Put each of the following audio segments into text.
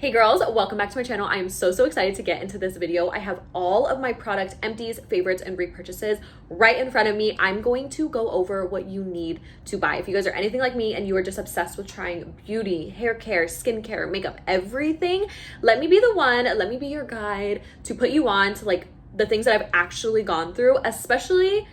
Hey girls, welcome back to my channel. I am so excited to get into this video. I have all of my product empties, favorites, and repurchases right in front of me. I'm going to go over what you need to buy. If you guys are anything like me and you are just obsessed with trying beauty, hair care, skincare, makeup, everything, let me be the one, let me be your guide to put you on to like the things that I've actually gone through, especially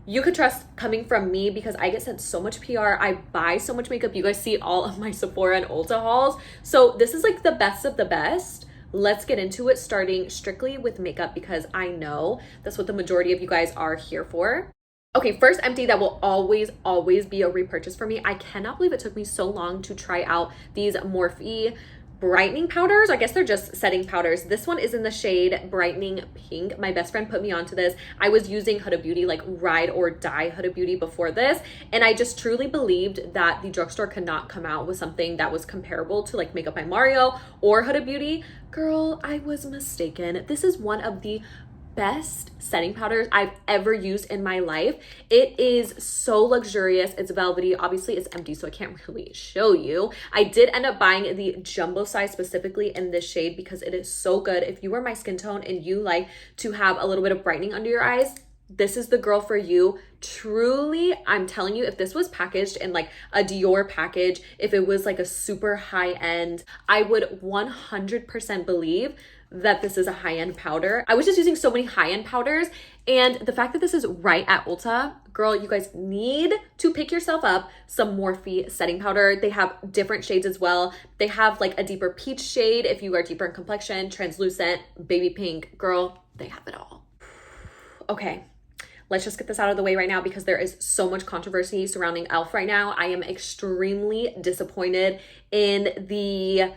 you could trust coming from me because I get sent so much PR. I buy so much makeup. You guys see all of my Sephora and Ulta hauls. So this is like the best of the best. Let's get into it, starting strictly with makeup because I know that's what the majority of you guys are here for. Okay, first empty that will always be a repurchase for me. I cannot believe it took me so long to try out these Morphe brightening powders. I guess they're just setting powders. This one is in the shade Brightening Pink. My best friend put me onto this. I was using Huda Beauty, like ride or die Huda Beauty before this, and I just truly believed that the drugstore could not come out with something that was comparable to like Makeup by Mario or Huda Beauty. Girl, I was mistaken. This is one of the best setting powders I've ever used in my life. It is so luxurious. It's velvety. Obviously it's empty, so I can't really show you. I did end up buying the jumbo size specifically in this shade because it is so good. If you are my skin tone and you like to have a little bit of brightening under your eyes, this is the girl for you. Truly, I'm telling you, if this was packaged in like a Dior package, if it was like a super high end, I would 100% believe that this is a high-end powder. I was just using so many high-end powders, and the fact that this is right at Ulta, girl, you guys need to pick yourself up some Morphe setting powder. They have different shades as well. They have like a deeper peach shade if you are deeper in complexion, translucent, baby pink. Girl, they have it all. Okay. Let's just get this out of the way right now because there is so much controversy surrounding e.l.f. right now. I am extremely disappointed in the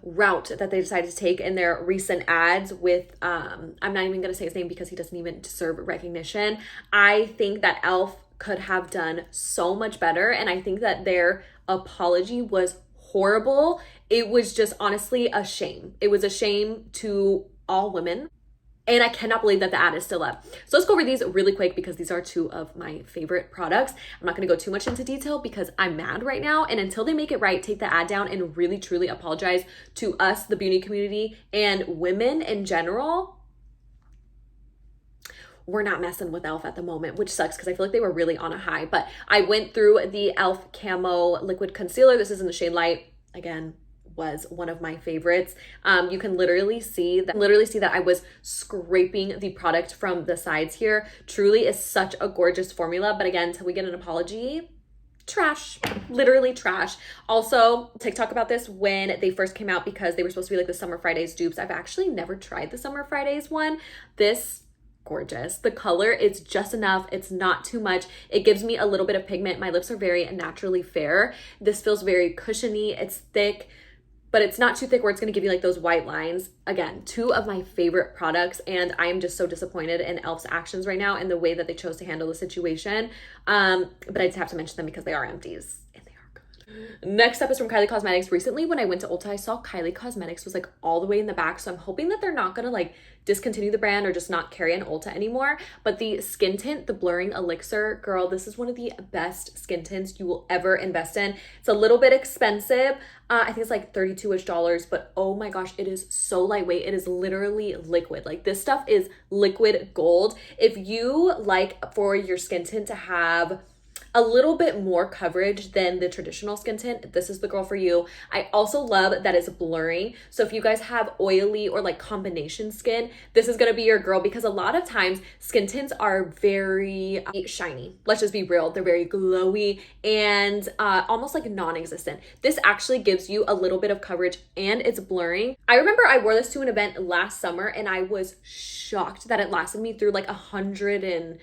route that they decided to take in their recent ads with, I'm not even going to say his name because he doesn't even deserve recognition. I think that e.l.f. could have done so much better, and I think that their apology was horrible. It was just honestly a shame. It was a shame to all women. And I cannot believe that the ad is still up. So let's go over these really quick because these are two of my favorite products. I'm not gonna go too much into detail because I'm mad right now. And until they make it right, take the ad down and really, truly apologize to us, the beauty community, and women in general. We're not messing with e.l.f. at the moment, which sucks because I feel like they were really on a high. But I went through the e.l.f. Camo Liquid Concealer. This is in the shade Light. Again, was one of my favorites. You can literally see that I was scraping the product from the sides here. Truly is such a gorgeous formula, but again, until we get an apology, trash, literally trash. Also, TikTok about this when they first came out because they were supposed to be like the Summer Fridays dupes. I've actually never tried the Summer Fridays one. This gorgeous. The color is just enough. It's not too much. It gives me a little bit of pigment. My lips are very naturally fair. This feels very cushiony. It's thick, but it's not too thick where it's going to give you like those white lines. Again, two of my favorite products, and I am just so disappointed in e.l.f.'s actions right now and the way that they chose to handle the situation. But I just have to mention them because they are empties. Next up is from Kylie Cosmetics. Recently when I went to Ulta, I saw Kylie Cosmetics was like all the way in the back, so I'm hoping that they're not gonna like discontinue the brand or just not carry an Ulta anymore. But the skin tint, the blurring elixir, girl, this is one of the best skin tints you will ever invest in. It's a little bit expensive. I think it's like $32-ish, but oh my gosh, it is so lightweight. It is literally liquid. Like this stuff is liquid gold. If you like for your skin tint to have a little bit more coverage than the traditional skin tint, this is the girl for you. I also love that it's blurring. So if you guys have oily or like combination skin, this is gonna be your girl because a lot of times skin tints are very shiny. Let's just be real. They're very glowy and almost like non-existent. This actually gives you a little bit of coverage and it's blurring. I remember I wore this to an event last summer and I was shocked that it lasted me through like 105+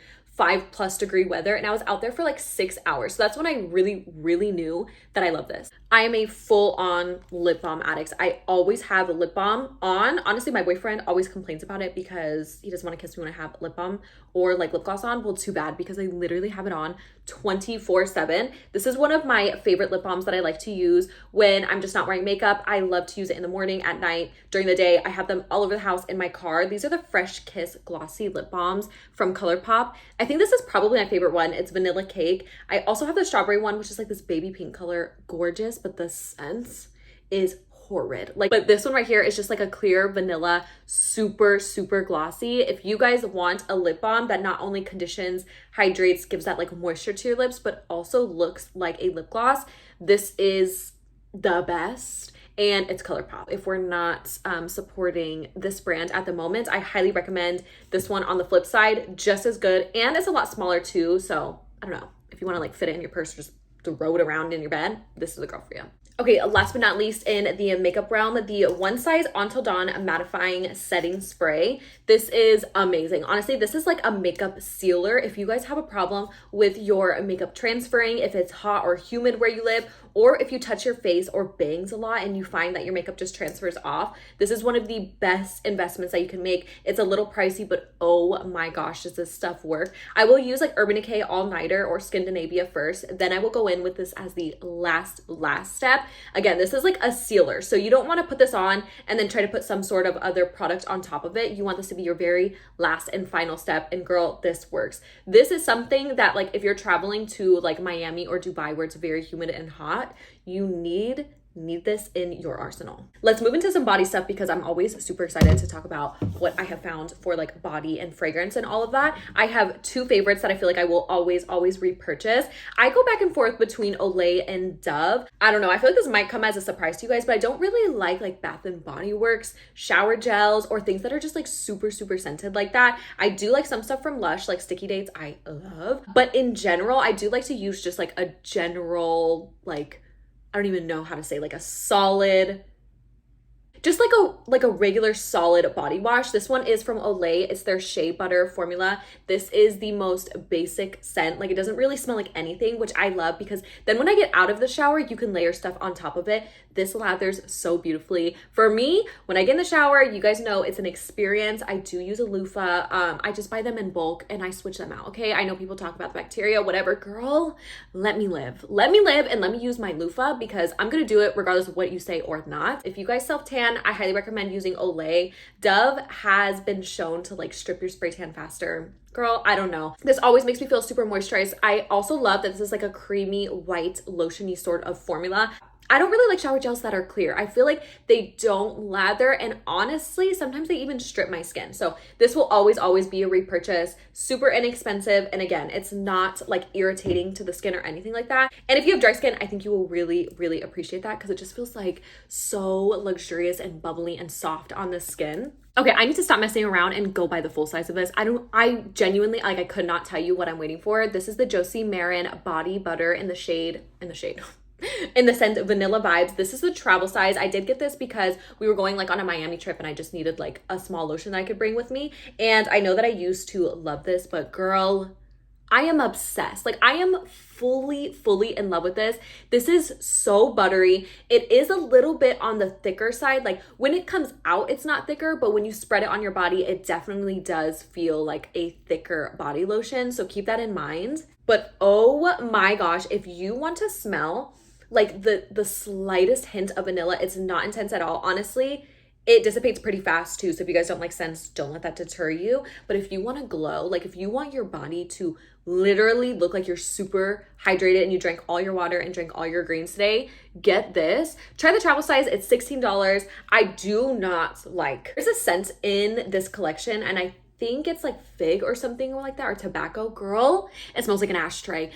degree weather, and I was out there for like 6 hours. So that's when I really knew that I love this. I am a full-on lip balm addict. I always have a lip balm on. Honestly, my boyfriend always complains about it because he doesn't want to kiss me when I have lip balm or like lip gloss on. Well, too bad because I literally have it on 24/7. This is one of my favorite lip balms that I like to use when I'm just not wearing makeup. I love to use it in the morning, at night, during the day. I have them all over the house in my car. These are the Fresh Kiss Glossy Lip Balms from ColourPop. I think this is probably my favorite one. It's vanilla cake. I also have the strawberry one, which is like this baby pink color. Gorgeous, but the scent is horrid. Like, but this one right here is just like a clear vanilla, super, super glossy. If you guys want a lip balm that not only conditions, hydrates, gives that like moisture to your lips, but also looks like a lip gloss, this is the best. And it's ColourPop. If we're not supporting this brand at the moment, I highly recommend this one. On the flip side, just as good, and it's a lot smaller too. So I don't know, if you want to like fit it in your purse or just throw it around in your bed, this is the girl for you. Okay, last but not least in the makeup realm, the One Size Until Dawn Mattifying Setting Spray. This is amazing. Honestly, this is like a makeup sealer. If you guys have a problem with your makeup transferring, if it's hot or humid where you live, or if you touch your face or bangs a lot and you find that your makeup just transfers off, this is one of the best investments that you can make. It's a little pricey, but oh my gosh, does this stuff work? I will use like Urban Decay All Nighter or Skindinavia first, then I will go in with this as the last step. Again, this is like a sealer, so you don't want to put this on and then try to put some sort of other product on top of it. You want this to be your very last and final step, and girl, this works. This is something that like if you're traveling to like Miami or Dubai where it's very humid and hot, you need this in your arsenal. Let's move into some body stuff because I'm always super excited to talk about what I have found for like body and fragrance and all of that. I have two favorites that I feel like I will always repurchase. I go back and forth between Olay and Dove. I don't know, I feel like this might come as a surprise to you guys, but I don't really like Bath and Body Works shower gels or things that are just like super scented like that. I do like some stuff from Lush, like Sticky Dates, I love. But in general, I do like to use just like a general, like, I don't even know how to say, like a solid, just like a regular solid body wash. This one is from Olay. It's their Shea Butter formula. This is the most basic scent. Like, it doesn't really smell like anything, which I love because then when I get out of the shower, you can layer stuff on top of it. This lathers so beautifully. For me, when I get in the shower, you guys know it's an experience. I do use a loofah. I just buy them in bulk and I switch them out, okay? I know people talk about the bacteria, whatever. Girl, let me live. Let me live and let me use my loofah because I'm gonna do it regardless of what you say or not. If you guys self-tan, I highly recommend using Olay. Dove has been shown to like strip your spray tan faster. Girl, I don't know. This always makes me feel super moisturized. I also love that this is like a creamy, white, lotiony sort of formula. I don't really like shower gels that are clear. I feel like they don't lather, and honestly, sometimes they even strip my skin. So this will always be a repurchase. Super inexpensive, and again, it's not like irritating to the skin or anything like that. And if you have dry skin, I think you will really appreciate that because it just feels like so luxurious and bubbly and soft on the skin. Okay, I need to stop messing around and go buy the full size of this. I genuinely, like, I could not tell you what I'm waiting for. This is the Josie Maran Body Butter in the shade, in the scent Vanilla Vibes. This is the travel size. I did get this because we were going like on a Miami trip and I just needed like a small lotion that I could bring with me. And I know that I used to love this, but girl, I am obsessed. Like, I am fully in love with this. This is so buttery. It is a little bit on the thicker side. Like, when it comes out, it's not thicker, but when you spread it on your body, it definitely does feel like a thicker body lotion. So keep that in mind. But oh my gosh, if you want to smell like the slightest hint of vanilla, it's not intense at all. Honestly, it dissipates pretty fast too. So if you guys don't like scents, don't let that deter you. But if you want to glow, like if you want your body to literally look like you're super hydrated and you drank all your water and drank all your greens today, get this. Try the travel size. It's $16. I do not like, there's a scent in this collection and I think it's like fig or something like that, or tobacco. Girl, it smells like an ashtray.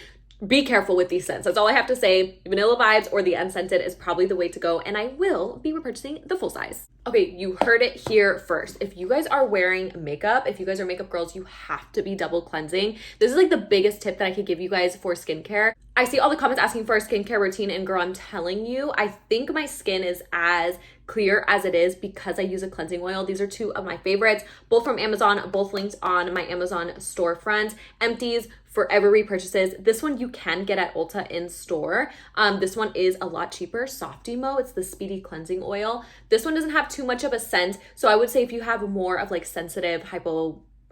Be careful with these scents. That's all I have to say. Vanilla Vibes or the unscented is probably the way to go, and I will be repurchasing the full size. Okay, you heard it here first. If you guys are wearing makeup, if you guys are makeup girls, you have to be double cleansing. This is like the biggest tip that I could give you guys for skincare. I see all the comments asking for a skincare routine, and girl, I'm telling you, I think my skin is as clear as it is because I use a cleansing oil. These are two of my favorites, both from Amazon, both linked on my Amazon storefront. Empties, Forever repurchases. This one you can get at Ulta in store. This one is a lot cheaper. Softimo, it's the Speedy Cleansing Oil. This one doesn't have too much of a scent. So I would say if you have more of like sensitive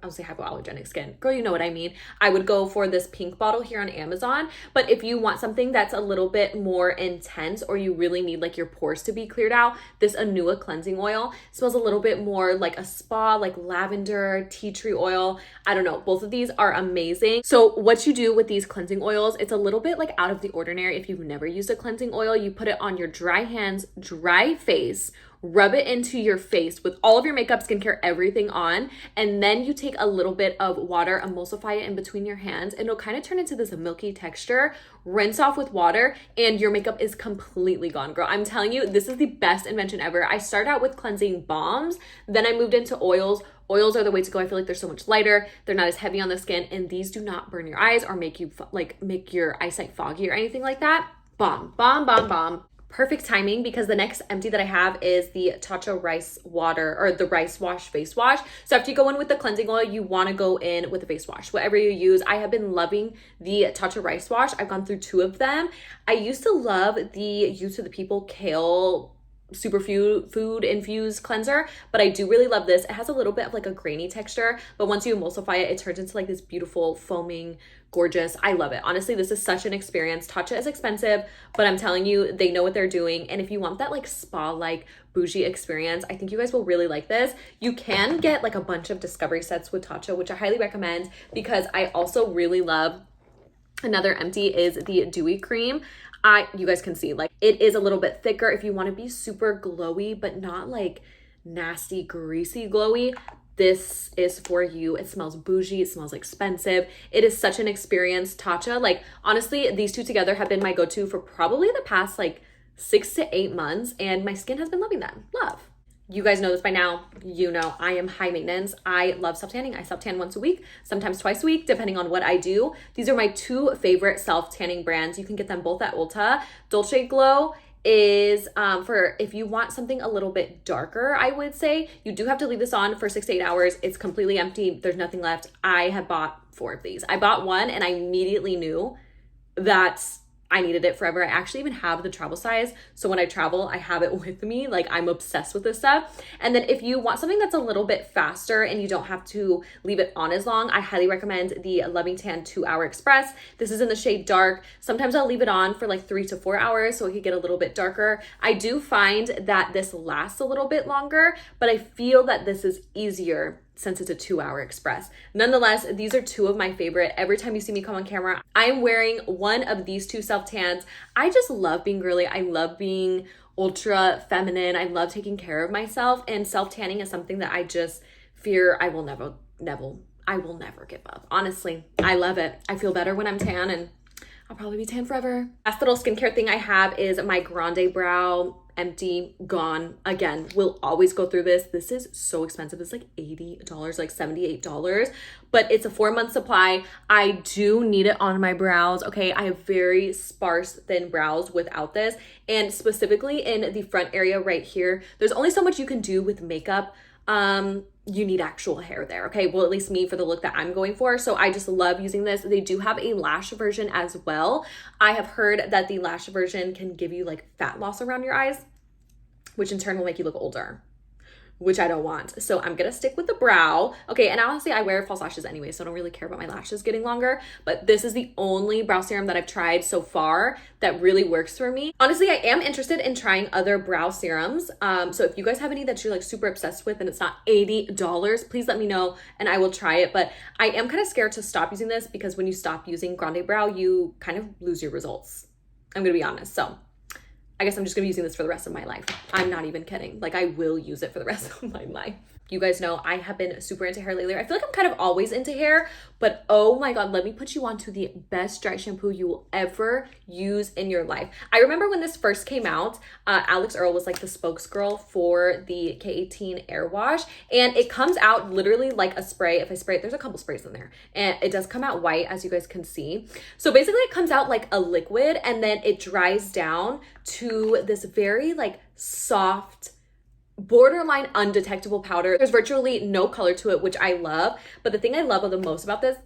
I would say hypoallergenic skin. Girl, you know what I mean. I would go for this pink bottle here on Amazon. But if you want something that's a little bit more intense or you really need like your pores to be cleared out, this Anua cleansing oil smells a little bit more like a spa, like lavender, tea tree oil. I don't know. Both of these are amazing. So what you do with these cleansing oils, it's a little bit like out of the ordinary. If you've never used a cleansing oil, you put it on your dry hands, dry face, rub it into your face with all of your makeup, skincare, everything on, and then you take a little bit of water, emulsify it in between your hands, and it'll kind of turn into this milky texture. Rinse off with water, and your makeup is completely gone, girl. I'm telling you, this is the best invention ever. I started out with cleansing balms, then I moved into oils. Oils are the way to go. I feel like they're so much lighter. They're not as heavy on the skin, and these do not burn your eyes or make you make your eyesight foggy or anything like that. Bomb, bomb, bomb, bomb. Perfect timing because the next empty that I have is the Tatcha rice water or the rice wash face wash. So after you go in with the cleansing oil, you want to go in with the face wash, whatever you use. I have been loving the Tatcha rice wash. I've gone through 2 of them. I used to love the Youth to the People kale superfood infused cleanser, but I do really love this. It has a little bit of like a grainy texture, but once you emulsify it, it turns into like this beautiful foaming gorgeous. I love it. Honestly, this is such an experience. Tatcha is expensive, but I'm telling you, they know what they're doing. And if you want that like spa-like bougie experience, I think you guys will really like this. You can get like a bunch of discovery sets with Tatcha, which I highly recommend because I also really love. Another empty is the Dewy Cream. You guys can see like it is a little bit thicker if you want to be super glowy, but not like nasty, greasy glowy. This is for you. It smells bougie. It smells expensive. It is such an experience. Tatcha, like honestly, these 2 together have been my go-to for probably the past like 6 to 8 months, and my skin has been loving them. Love. You guys know this by now. You know I am high maintenance. I love self-tanning. I self-tan once a week, sometimes twice a week, depending on what I do. These are my 2 favorite self-tanning brands. You can get them both at Ulta. Dolce Glow is for if you want something a little bit darker, I would say. You do have to leave this on for 6 to 8 hours. It's completely empty. There's nothing left. I have bought 4 of these. I bought one and I immediately knew that I needed it forever. I actually even have the travel size. So when I travel, I have it with me. Like I'm obsessed with this stuff. And then if you want something that's a little bit faster and you don't have to leave it on as long, I highly recommend the Loving Tan 2-Hour Express. This is in the shade dark. Sometimes I'll leave it on for like 3 to 4 hours so it could get a little bit darker. I do find that this lasts a little bit longer, but I feel that this is easier since it's a 2-hour express. Nonetheless, these are 2 of my favorite. Every time you see me come on camera, I am wearing one of these 2 self-tans. I just love being girly. I love being ultra feminine. I love taking care of myself, and self-tanning is something that I just fear I will never give up. Honestly, I love it. I feel better when I'm tan, and I'll probably be tan forever. Last little skincare thing I have is my Grande Brow empty, gone. Again, we'll always go through this. This is so expensive. It's like $80, like $78, but it's a 4-month supply. I do need it on my brows. Okay, I have very sparse, thin brows without this, and specifically in the front area right here, there's only so much you can do with makeup. You need actual hair there. Okay, well, at least me for the look that I'm going for. So I just love using this. They do have a lash version as well. I have heard that the lash version can give you like fat loss around your eyes, which in turn will make you look older, which I don't want. So I'm gonna stick with the brow. Okay, and honestly, I wear false lashes anyway, so I don't really care about my lashes getting longer, but this is the only brow serum that I've tried so far that really works for me. Honestly, I am interested in trying other brow serums. So if you guys have any that you're like super obsessed with and it's not $80, please let me know and I will try it. But I am kind of scared to stop using this because when you stop using Grande Brow, you kind of lose your results. I'm gonna be honest. So I guess I'm just gonna be using this for the rest of my life. I'm not even kidding. Like I will use it for the rest of my life. You guys know I have been super into hair lately. I feel like I'm kind of always into hair, but oh my God, let me put you on to the best dry shampoo you will ever use in your life. I remember when this first came out, Alex Earl was like the spokesgirl for the K18 Air Wash, and it comes out literally like a spray. If I spray it, there's a couple sprays in there, and it does come out white, as you guys can see. So basically it comes out like a liquid, and then it dries down to this very like soft, borderline undetectable powder. There's virtually no color to it, which I love. But the thing I love the most about this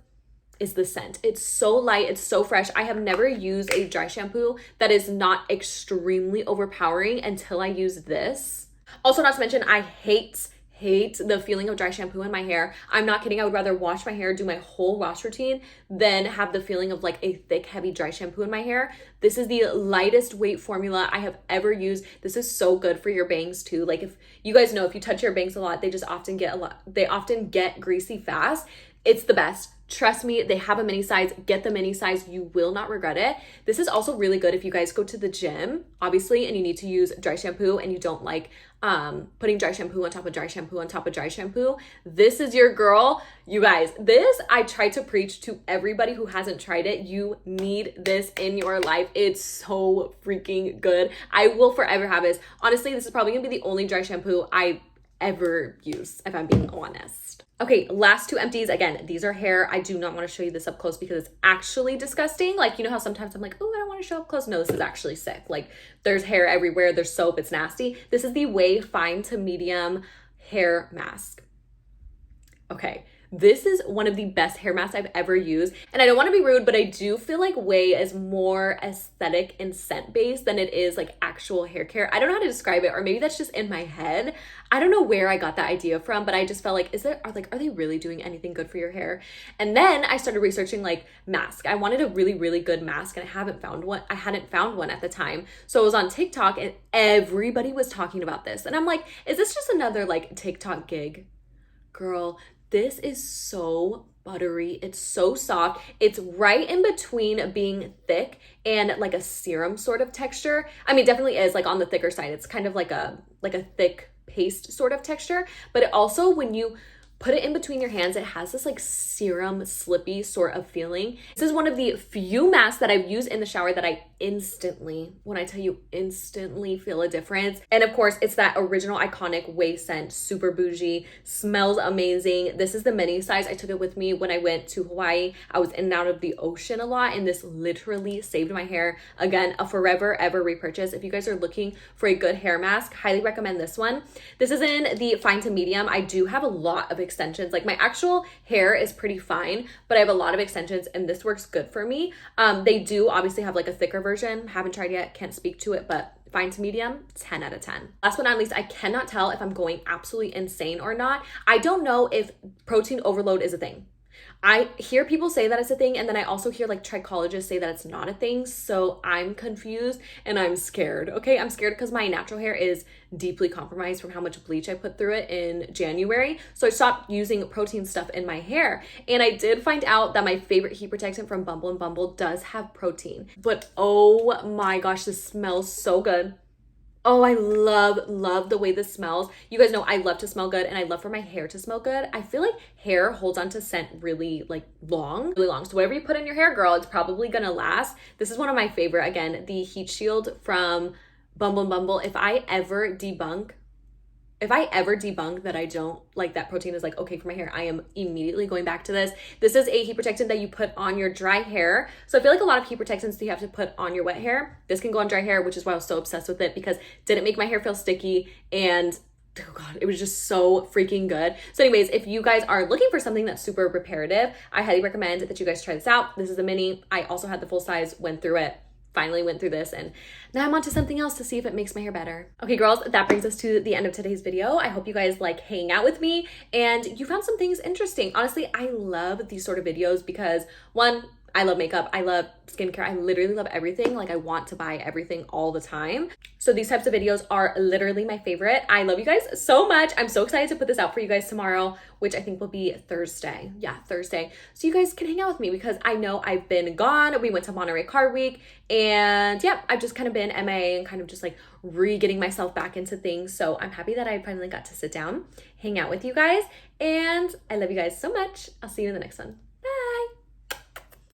is the scent. It's so light, it's so fresh. I have never used a dry shampoo that is not extremely overpowering until I use this. Also, not to mention, I hate hate the feeling of dry shampoo in my hair. I'm not kidding. I would rather wash my hair, do my whole wash routine, than have the feeling of like a thick, heavy, dry shampoo in my hair. This is the lightest weight formula I have ever used. This is so good for your bangs too. Like, if you guys know, if you touch your bangs a lot, they often get greasy fast. It's the best. Trust me, they have a mini size. Get the mini size. You will not regret it. This is also really good if you guys go to the gym, obviously, and you need to use dry shampoo and you don't like putting dry shampoo on top of dry shampoo on top of dry shampoo. This is your girl. You guys, this I try to preach to everybody who hasn't tried it. You need this in your life. It's so freaking good. I will forever have this. Honestly, this is probably gonna be the only dry shampoo I ever use, if I'm being honest. Okay, last two empties. Again, these are hair. I do not want to show you this up close because it's actually disgusting. Like, you know how sometimes I'm like, oh, I don't want to show up close. No, this is actually sick. Like, there's hair everywhere. There's soap. It's nasty. This is the Way Fine to Medium hair mask. Okay. This is one of the best hair masks I've ever used. And I don't want to be rude, but I do feel like Way is more aesthetic and scent based than it is like actual hair care. I don't know how to describe it, or maybe that's just in my head. I don't know where I got that idea from, but I just felt like, are they really doing anything good for your hair? And then I started researching like mask. I wanted a really, really good mask and I hadn't found one at the time. So I was on TikTok and everybody was talking about this. And I'm like, is this just another like TikTok gig? Girl, this is so buttery. It's so soft. It's right in between being thick and like a serum sort of texture. I mean, it definitely is like on the thicker side. It's kind of like a thick paste sort of texture, but it also, when you put it in between your hands, it has this like serum slippy sort of feeling. This is one of the few masks that I've used in the shower that I instantly, when I tell you instantly, feel a difference. And of course, it's that original iconic Way scent, super bougie, smells amazing. This is the mini size. I took it with me when I went to Hawaii. I was in and out of the ocean a lot, and this literally saved my hair. Again, a forever ever repurchase. If you guys are looking for a good hair mask, highly recommend this one. This is in the fine to medium. I do have a lot of extensions. Like, my actual hair is pretty fine, but I have a lot of extensions and this works good for me. They do obviously have like a thicker version. Haven't tried yet, can't speak to it, but fine to medium, 10 out of 10. Last but not least, I cannot tell if I'm going absolutely insane or not. I don't know if protein overload is a thing. I hear people say that it's a thing, and then I also hear like trichologists say that it's not a thing. So I'm confused and I'm scared. Okay, I'm scared because my natural hair is deeply compromised from how much bleach I put through it in January. So I stopped using protein stuff in my hair. And I did find out that my favorite heat protectant from Bumble and Bumble does have protein. But oh my gosh, this smells so good. Oh, I love the way this smells. You guys know I love to smell good, and I love for my hair to smell good. I feel like hair holds on to scent really long. So whatever you put in your hair, girl, it's probably gonna last. This is one of my favorite. Again, the Heat Shield from Bumble and Bumble. If I ever debunk that I don't like that protein is like okay for my hair, I am immediately going back to this. This is a heat protectant that you put on your dry hair. So I feel like a lot of heat protectants you have to put on your wet hair. This can go on dry hair, which is why I was so obsessed with it, because it didn't make my hair feel sticky, and oh god, it was just so freaking good. So anyways, if you guys are looking for something that's super reparative, I highly recommend that you guys try this out. This is a mini. I also had the full size, went through it. Finally went through this, and now I'm on to something else to see if it makes my hair better. Okay, girls, that brings us to the end of today's video. I hope you guys like hanging out with me and you found some things interesting. Honestly, I love these sort of videos because, one, I love makeup, I love skincare, I literally love everything. Like, I want to buy everything all the time. So these types of videos are literally my favorite. I love you guys so much. I'm so excited to put this out for you guys tomorrow, which I think will be Thursday. Yeah, Thursday. So you guys can hang out with me because I know I've been gone. We went to Monterey Card Week, and yeah, I've just kind of been MIA and kind of just like re-getting myself back into things. So I'm happy that I finally got to sit down, hang out with you guys, and I love you guys so much. I'll see you in the next one.